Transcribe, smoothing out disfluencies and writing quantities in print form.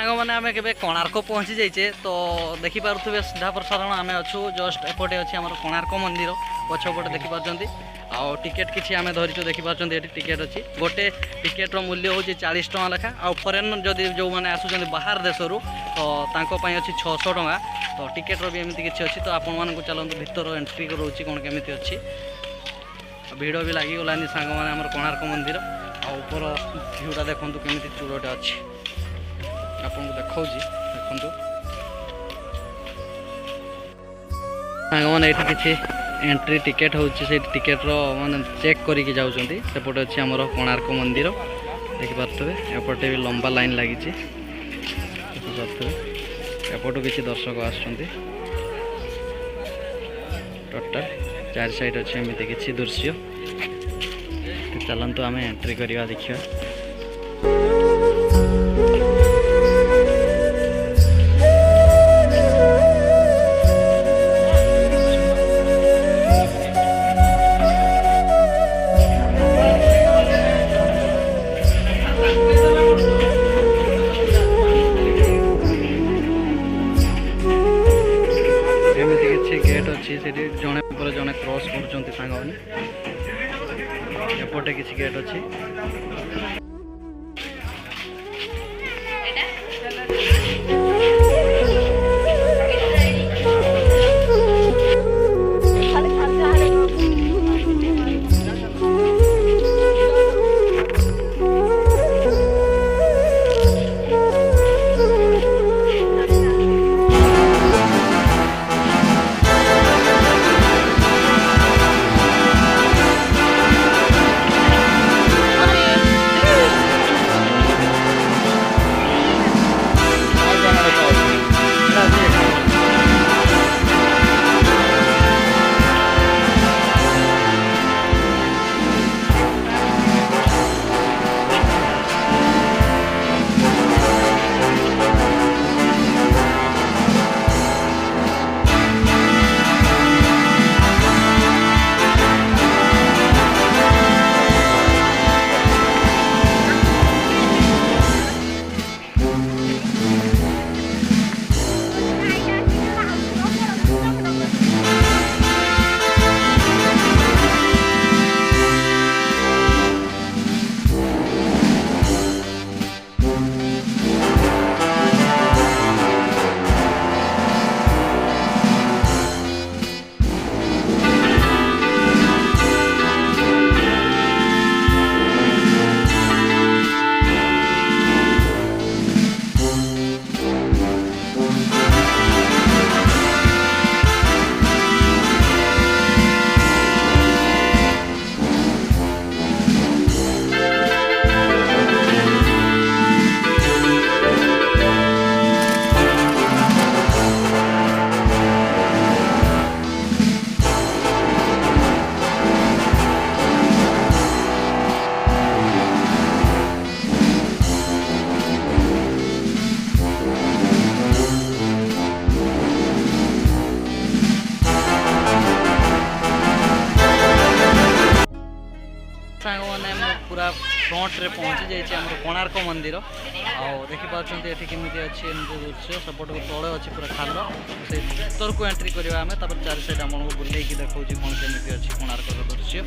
सांग मैंने आम के कोणार्क पहुँची जाइए तो देखिपे सीधा प्रसारण आम अच्छू जस्ट एपटे अच्छी आम कोणार्क मंदिर पछपटे देखिपार आउ टिकेट किसी आम धरीचु देखिपार ये टिकेट अच्छी गोटे टिकेट्र मूल्य हूँ 40 टଙ୍କା लेखा आउ फरेन जदि जो मैंने आसुच्च बाहर देशरू तो अच्छी 600 टଙ୍କା तो टिकेट्र भी एमती किसी अच्छी तो आपण मानक चलते भितर एंट्री रोचे कौन केमी अच्छी भिड़ भी लगिगलानी सांग मैंने आम कोणार्क मंदिर आउपर भ्यूटा देखूँ केमी चूड़टे अच्छी आपको देखा देखु सांग मैंने ये किसी एंट्री टिकेट हूँ टिकेट्र माने चेक करके जाऊँगी सेपटे अच्छी आम कोणार्क मंदिर देखिपे एपटे भी लंबा लाइन लगी देखिपे एपटू किसी दर्शक आसुँच टोटाल 4 साइड अच्छे एमती किसी दृश्य चलतु आम एंट्री करवा देखा गेट अच्छी से जड़े पर जड़े क्रॉस कर एपटे किसी गेट अच्छी सांग मैंने पूरा फ्रंट रे पहुँची जाइए आम कोणार्क मंदिर आखिपारे ये केमी अच्छी एमती दृश्य सेपट तले अच्छी पूरा खाल से भर को एंट्री करवा आम 4 साइड आम बुले देखा कौन केमी अच्छी कोणार्क दृश्य।